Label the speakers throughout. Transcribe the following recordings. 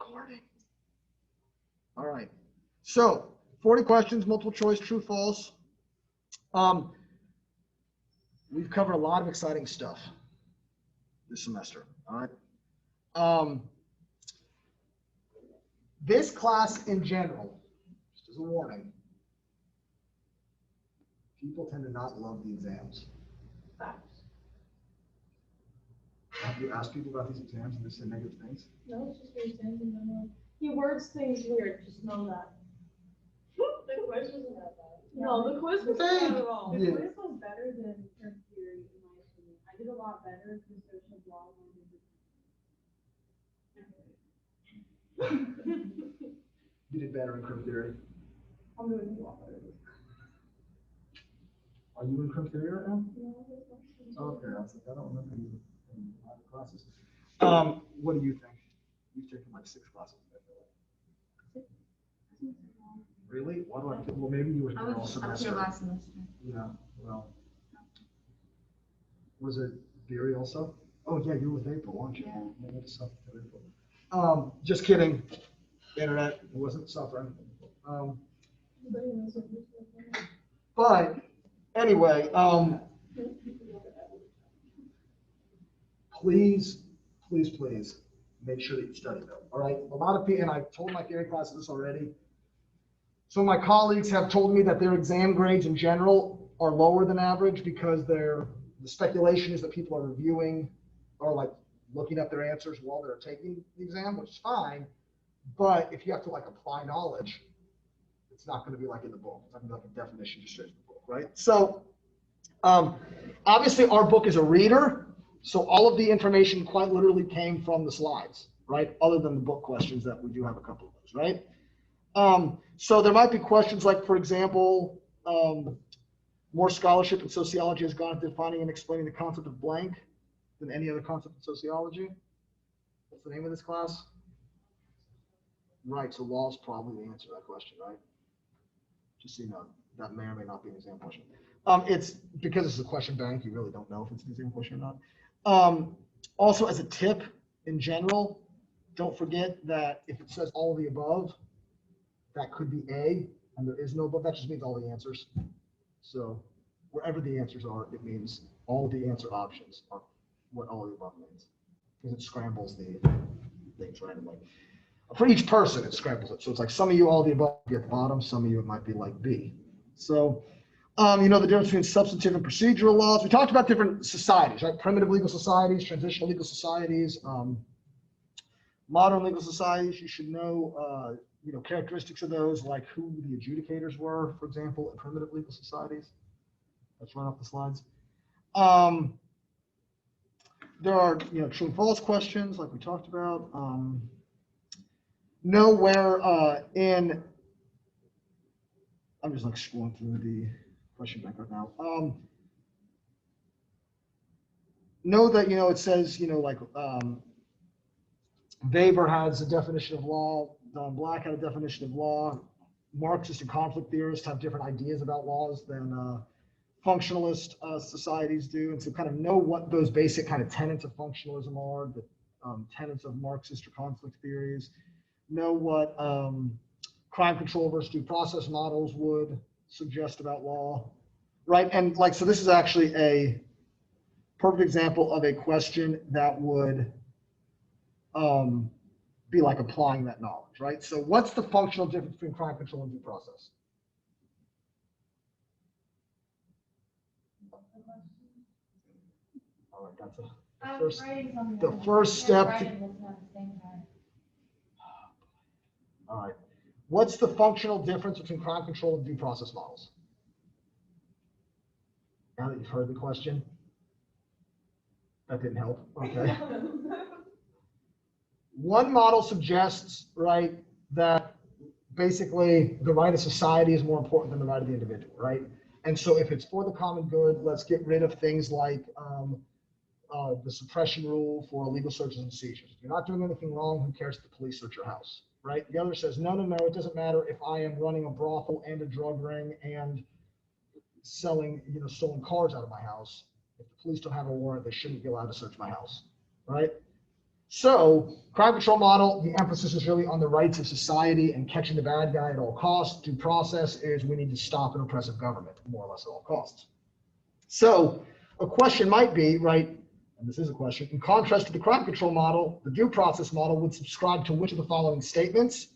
Speaker 1: recording. All right. So 40 questions, multiple choice, true, false. We've covered a lot of exciting stuff this semester. All right. This class in general, just as a warning, people tend to not love the exams. Have you asked people about these exams and they say negative things?
Speaker 2: No, it's just your exams in general. He words things weird, just know that.
Speaker 3: The quiz wasn't that bad.
Speaker 2: No, the quiz was not at all.
Speaker 3: The quiz was better than term theory, in my opinion. I did a lot better than social law than
Speaker 1: You did better in crim theory.
Speaker 3: I'm doing a lot better.
Speaker 1: Are you in crim theory right now?
Speaker 3: No,
Speaker 1: Okay, I was like, I don't remember you in other classes. What do you think? You've taken like 6 classes. I feel like. Really? Why do I think? Well, maybe you were here all semester.
Speaker 4: I was here last semester.
Speaker 1: Yeah, well. Was it theory also? Oh, yeah, you were with April, weren't you?
Speaker 4: Yeah.
Speaker 1: Maybe it's April. Just kidding. Internet wasn't suffering. But anyway, please make sure that you study though. All right. A lot of people, and I told my theory classes this already. So my colleagues have told me that their exam grades in general are lower than average because the speculation is that people are reviewing or like looking at their answers while they're taking the exam, which is fine. But if you have to like apply knowledge, it's not going to be like in the book. It's not going to be like a definition just straight from the book, right? So obviously our book is a reader. So all of the information quite literally came from the slides, right? Other than the book questions that we do have a couple of those, right? So there might be questions like, for example, more scholarship in sociology has gone into defining and explaining the concept of blank than any other concept in sociology. What's the name of this class? Right, so law is probably the answer to that question, right? Just so you know, that may or may not be an exam question. It's because it's a question bank, you really don't know if it's an exam question or not. Also, as a tip in general, don't forget that if it says all of the above, that could be A, and there is no above. That just means all the answers. So wherever the answers are, it means all the answer options are what all of the above means, because it scrambles the things randomly. For each person, it scrambles it. So it's like some of you all the above be at the bottom, some of you it might be like B. So you know the difference between substantive and procedural laws. We talked about different societies, right? Primitive legal societies, transitional legal societies, modern legal societies. You should know, you know, characteristics of those, like who the adjudicators were, for example, in primitive legal societies. That's right off the slides. There are, you know, true and false questions, like we talked about. Know where I'm just like scrolling through the question bank right now. Know that, you know, it says, you know, like Weber has a definition of law, Don Black had a definition of law, Marxist and conflict theorists have different ideas about laws than functionalist societies do. And so kind of know what those basic kind of tenets of functionalism are, the tenets of Marxist or conflict theories. Know what crime control versus due process models would suggest about law, right? And like, so this is actually a perfect example of a question that would be like applying that knowledge, right? So what's the functional difference between crime control and due process? All right, that's the first step. All right. What's the functional difference between crime control and due process models? Now that you've heard the question, that didn't help. Okay. One model suggests, right, that basically the right of society is more important than the right of the individual, right? And so if it's for the common good, let's get rid of things like the suppression rule for illegal searches and seizures. If you're not doing anything wrong, who cares if the police search your house, right? The other says, no, it doesn't matter if I am running a brothel and a drug ring and selling, you know, stolen cars out of my house. If the police don't have a warrant, they shouldn't be allowed to search my house, right? So crime control model, the emphasis is really on the rights of society and catching the bad guy at all costs. Due process is we need to stop an oppressive government, more or less at all costs. So a question might be, right, and this is a question, in contrast to the crime control model, the due process model would subscribe to which of the following statements?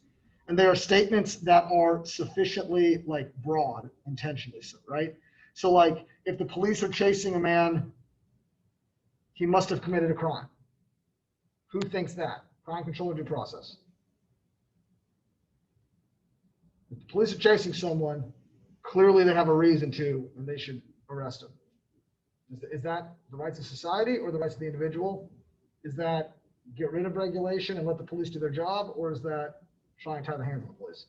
Speaker 1: And they are statements that are sufficiently like broad, intentionally so, right? So like if the police are chasing a man, he must have committed a crime. Who thinks that? Crime control or due process? If the police are chasing someone, clearly they have a reason to, and they should arrest him. Is that the rights of society or the rights of the individual? Is that get rid of regulation and let the police do their job, or is that try and tie the hands of the police?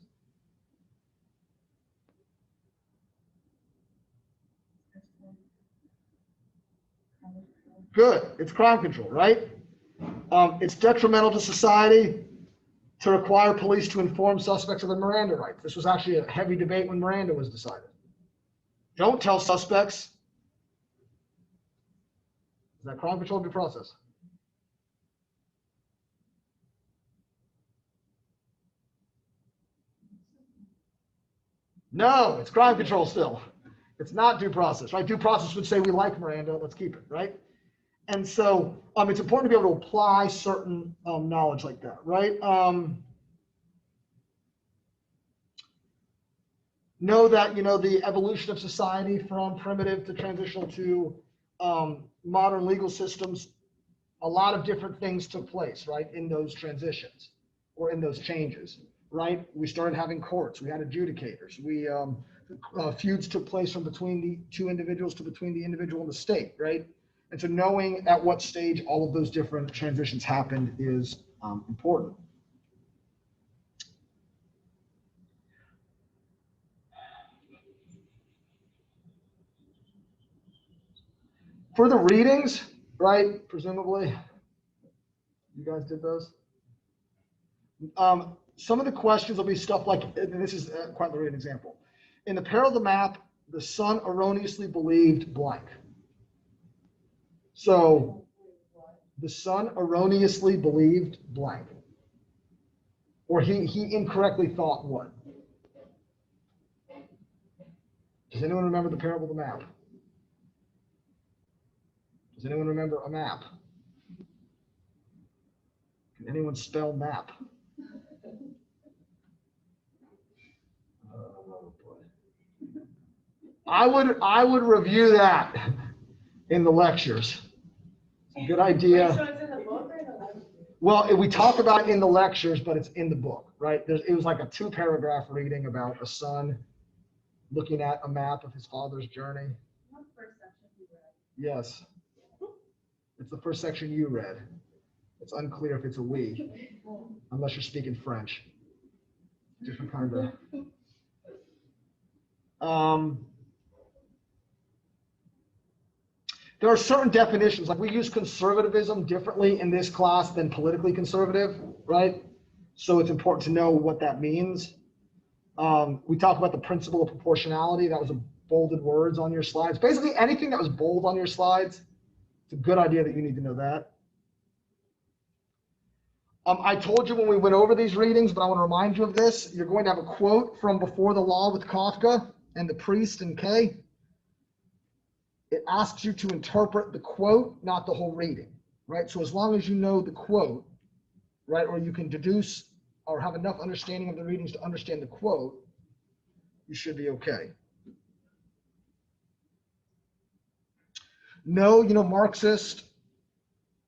Speaker 1: Good. It's crime control, right? It's detrimental to society to require police to inform suspects of their Miranda rights. This was actually a heavy debate when Miranda was decided. Don't tell suspects. Is that crime control or due process? No, it's crime control still. It's not due process, right? Due process would say we like Miranda, let's keep it, right? And so it's important to be able to apply certain knowledge like that, right? Know that, the evolution of society from primitive to transitional to modern legal systems, a lot of different things took place, right, in those transitions or in those changes, right? We started having courts, we had adjudicators, feuds took place from between the two individuals to between the individual and the state, right? And so knowing at what stage all of those different transitions happened is important. For the readings, right, presumably, you guys did those? Some of the questions will be stuff like, and this is quite literally an example. In the peril of the map, the son erroneously believed blank. So the son erroneously believed blank. Or he incorrectly thought what? Does anyone remember the parable of the map? Does anyone remember a map? Can anyone spell map? Oh boy. I would review that in the lectures. Good idea.
Speaker 2: So it's in the book or in the lecture?
Speaker 1: Well, we talk about it in the lectures, but it's in the book, right? It was like a 2-paragraph reading about a son looking at a map of his father's journey.
Speaker 3: What first section you read?
Speaker 1: Yes. It's the first section you read. It's unclear if it's a we, unless you're speaking French. Different kind of. There are certain definitions, like we use conservatism differently in this class than politically conservative, right? So it's important to know what that means. We talk about the principle of proportionality. That was a bolded words on your slides. Basically, anything that was bold on your slides, it's a good idea that you need to know that. I told you when we went over these readings, but I want to remind you of this. You're going to have a quote from Before the Law with Kafka and the Priest and Kay. It asks you to interpret the quote, not the whole reading, right? So as long as you know the quote, right, or you can deduce or have enough understanding of the readings to understand the quote, you should be okay. No, Marxist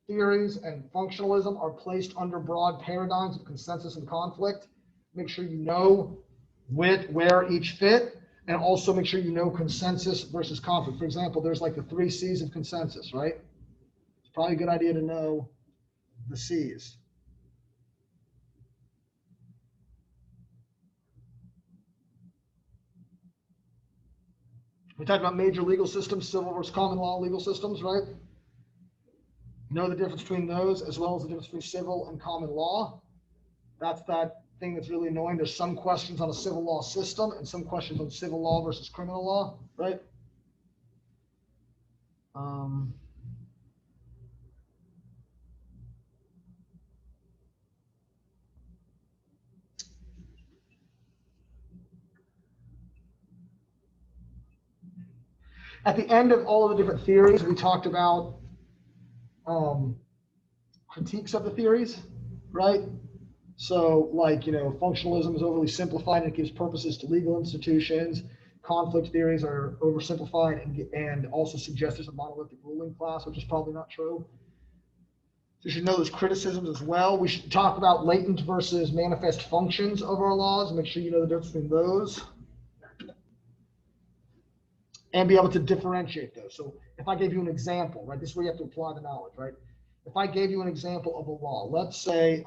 Speaker 1: theories and functionalism are placed under broad paradigms of consensus and conflict. Make sure you know where each fit, and also make sure you know consensus versus conflict. For example, there's like the 3 C's of consensus, right? It's probably a good idea to know the C's. We talked about major legal systems, civil versus common law legal systems, right? Know the difference between those as well as the difference between civil and common law. That's that thing that's really annoying. There's some questions on a civil law system and some questions on civil law versus criminal law, right? At the end of all of the different theories, we talked about critiques of the theories, right? So like, you know, functionalism is overly simplified and it gives purposes to legal institutions. Conflict theories are oversimplified and also suggest there's a monolithic ruling class, which is probably not true. So you should know those criticisms as well. We should talk about latent versus manifest functions of our laws. Make sure you know the difference between those. And be able to differentiate those. So if I gave you an example, right, this is where you have to apply the knowledge, right? If I gave you an example of a law, let's say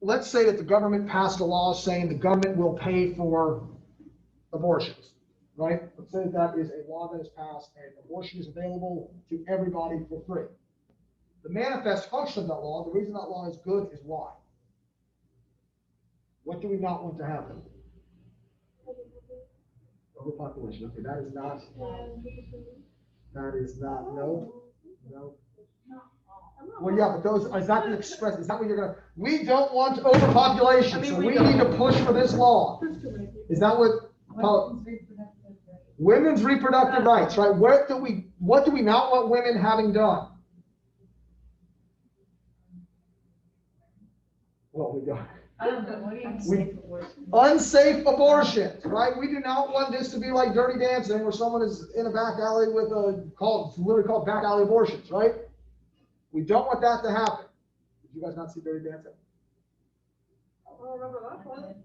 Speaker 1: let's say that the government passed a law saying the government will pay for abortions, right? Let's say that is a law that is passed and abortion is available to everybody for free. The manifest function of that law, the reason that law is good is why? What do we not want to happen? Overpopulation. Okay, that is not, no. Well, yeah, but those, is that the express, is that what you're gonna, we don't want overpopulation, so we need to push for this law. Is that what, women's reproductive rights, right? What do we not want women having done? Well, we don't.
Speaker 3: I don't know, what do you say?
Speaker 1: Unsafe abortions, right? We do not want this to be like Dirty Dancing where someone is in a back alley with it's literally called back alley abortions, right? We don't want that to happen. Did you guys not see Dirty Dancing?
Speaker 2: I don't remember that one.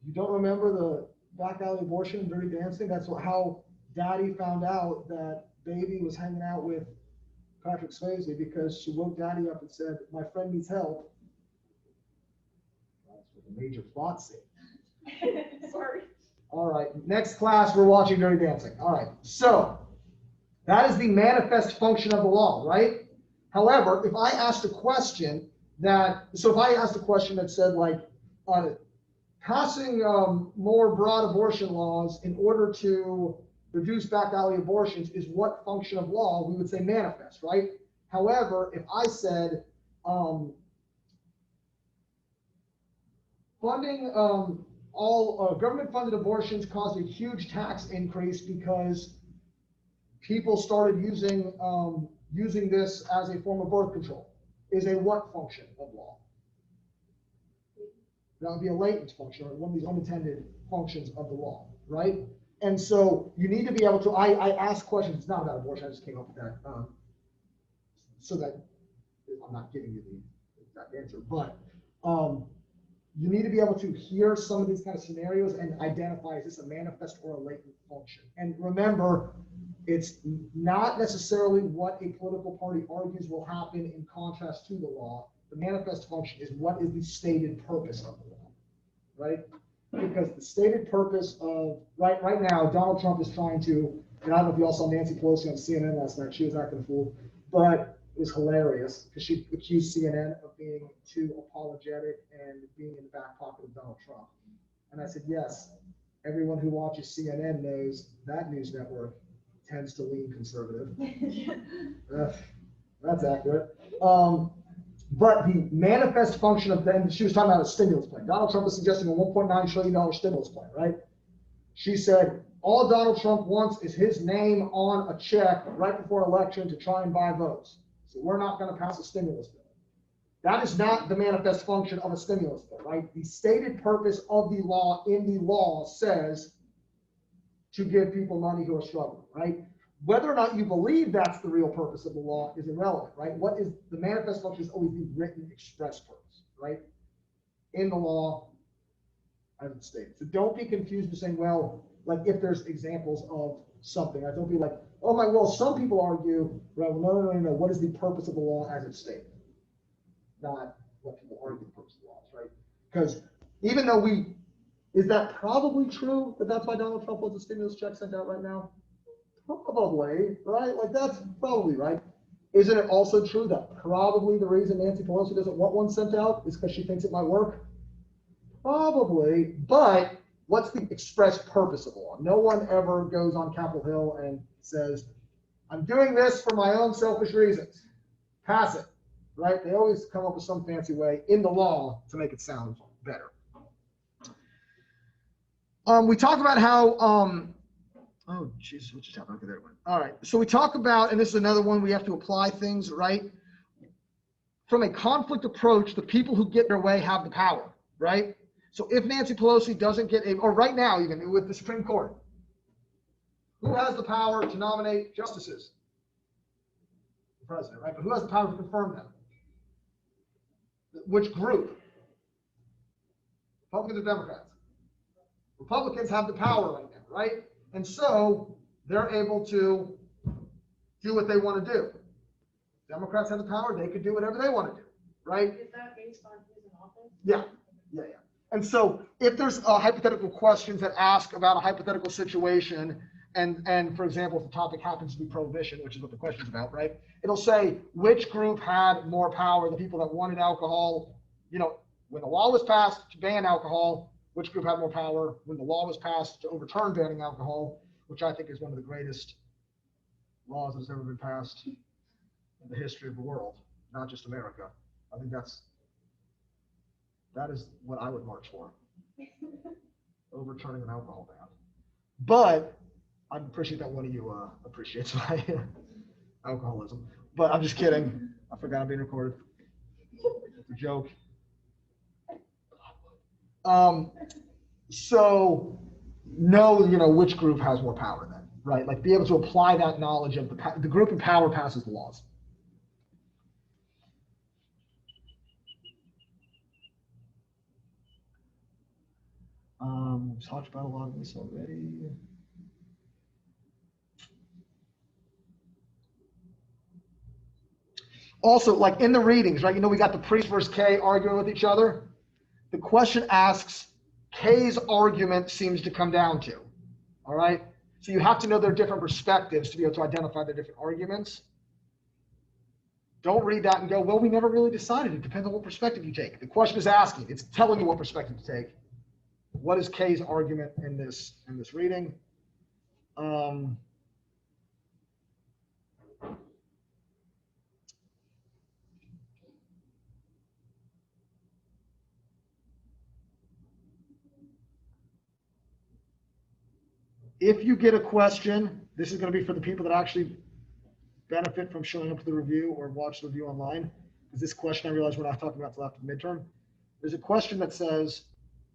Speaker 1: You don't remember the back alley abortion in Dirty Dancing? That's how Daddy found out that Baby was hanging out with Patrick Swayze because she woke Daddy up and said, "My friend needs help." A major plot scene.
Speaker 2: Sorry.
Speaker 1: All right, next class we're watching Dirty Dancing. All right, so that is the manifest function of the law, right? However, if I asked a question that said like, passing more broad abortion laws in order to reduce back alley abortions is what function of law, we would say manifest, right? However, if I said, funding all government-funded abortions caused a huge tax increase because people started using this as a form of birth control. Is a what function of law? That would be a latent function, or one of these unintended functions of the law, right? And so you need to be able to. I ask questions. It's not about abortion. I just came up with that, so that I'm not giving you the exact answer, but. You need to be able to hear some of these kind of scenarios and identify, is this a manifest or a latent function? And remember, it's not necessarily what a political party argues will happen in contrast to the law. The manifest function is what is the stated purpose of the law, right? Because the stated purpose of, right now, Donald Trump is trying to, and I don't know if you all saw Nancy Pelosi on CNN last night, she was acting a fool, but it was hilarious because she accused CNN of being too apologetic and being in the back pocket of Donald Trump. And I said, yes, everyone who watches CNN knows that news network tends to lean conservative. That's accurate. But the manifest function of them, she was talking about a stimulus plan. Donald Trump was suggesting a $1.9 trillion stimulus plan, right? She said, all Donald Trump wants is his name on a check right before election to try and buy votes. So we're not going to pass a stimulus bill. That is not the manifest function of a stimulus bill, right? The stated purpose of the law in the law says to give people money who are struggling, right? Whether or not you believe that's the real purpose of the law is irrelevant, right? What is the manifest function is always the written express purpose, right? In the law, as it's stated. So don't be confused with saying, well, like if there's examples of something, right? Don't be like, oh my, well, some people argue, right? Well, no. What is the purpose of the law as it's stated? Not what people argue the purpose of the law is, right? Because even though is that probably true that that's why Donald Trump wants a stimulus check sent out right now? Probably, right? Like that's probably right. Isn't it also true that probably the reason Nancy Pelosi doesn't want one sent out is because she thinks it might work? Probably, but what's the express purpose of the law? No one ever goes on Capitol Hill and says, I'm doing this for my own selfish reasons. Pass it, right? They always come up with some fancy way in the law to make it sound better. We talk about how, oh, Jesus, what just happened? Okay, there it went. All right. So we talk about, and this is another one, we have to apply things, right? From a conflict approach, the people who get their way have the power, right? So if Nancy Pelosi doesn't get or right now, even with the Supreme Court, who has the power to nominate justices? The president, right? But who has the power to confirm them? Which group? Republicans or Democrats? Republicans have the power right now, right? And so they're able to do what they want to do. Democrats have the power, they could do whatever they want to do, right?
Speaker 2: Is that based on who's in office?
Speaker 1: Yeah. And so if there's hypothetical questions that ask about a hypothetical situation, and for example, if the topic happens to be prohibition, which is what the question's about, right? It'll say which group had more power, the people that wanted alcohol, when the law was passed to ban alcohol, which group had more power when the law was passed to overturn banning alcohol, which I think is one of the greatest laws that's ever been passed in the history of the world, not just America. I think that is what I would march for. Overturning an alcohol ban. But I appreciate that one of you appreciates my alcoholism. But I'm just kidding. I forgot I'm being recorded. It's a joke. So know, which group has more power then, right? Like be able to apply that knowledge of the group in power passes the laws. We've talked about a lot of this already. Also, like in the readings, right? We got the priest versus K arguing with each other. The question asks, K's argument seems to come down to, all right? So you have to know their different perspectives to be able to identify their different arguments. Don't read that and go, well, we never really decided. It depends on what perspective you take. The question is asking, it's telling you what perspective to take. What is K's argument in this reading? If you get a question, this is going to be for the people that actually benefit from showing up to the review or watch the review online. Because this question, I realize we're not talking about till after the midterm. There's a question that says,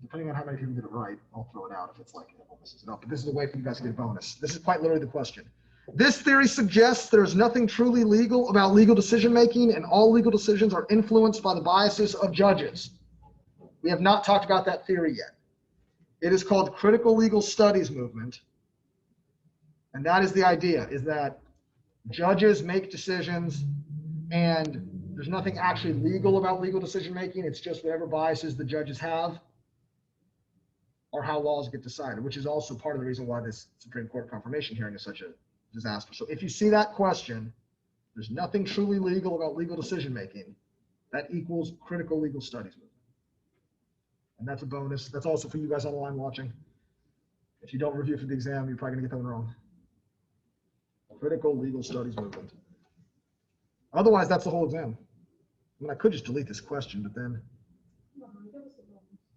Speaker 1: depending on how many people get it right, I'll throw it out if it's like everyone messes it up. But this is a way for you guys to get a bonus. This is quite literally the question. This theory suggests there's nothing truly legal about legal decision making, and all legal decisions are influenced by the biases of judges. We have not talked about that theory yet. It is called critical legal studies movement. And that is the idea, is that judges make decisions and there's nothing actually legal about legal decision making. It's just whatever biases the judges have or how laws get decided, which is also part of the reason why this Supreme Court confirmation hearing is such a disaster. So if you see that question, there's nothing truly legal about legal decision making, that equals critical legal studies movement. And that's a bonus. That's also for you guys on the line watching. If you don't review for the exam, you're probably gonna get that one wrong. Critical legal studies movement. Otherwise, that's the whole exam. I mean, I could just delete this question, but then,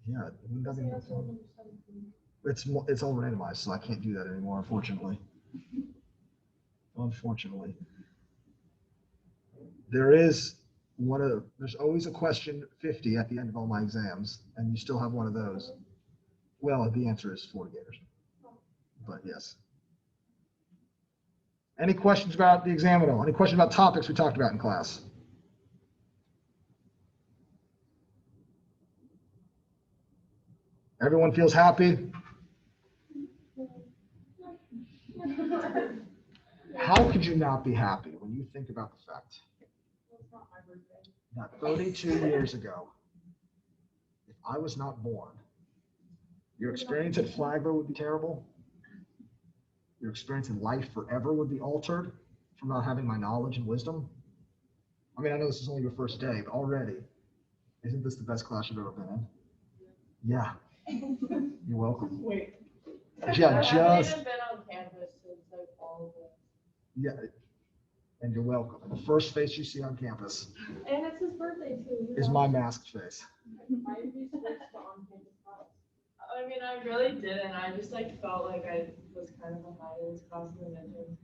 Speaker 1: yeah, it's all randomized, so I can't do that anymore, unfortunately. Unfortunately. There's always a question 50 at the end of all my exams, and you still have one of those. Well, the answer is 4 gators, but yes. Any questions about the exam at all? Any questions about topics we talked about in class? Everyone feels happy? How could you not be happy when you think about the fact that 32 years ago, if I was not born, your experience at Flagler would be terrible? Your experience in life forever would be altered from not having my knowledge and wisdom? I mean, I know this is only your first day, but already, isn't this the best class you've ever been in? Yeah. You're welcome.
Speaker 2: Wait.
Speaker 1: Yeah,
Speaker 3: I
Speaker 1: just.
Speaker 3: haven't been on campus since like all of it.
Speaker 1: Yeah. And you're welcome. And the first face you see on campus
Speaker 3: And it's his birthday too.
Speaker 1: is my masked face.
Speaker 3: Why did you switch to on campus class? I mean,
Speaker 2: mean, I really didn't. I just like felt like I was kind of behind in this class in the midterms.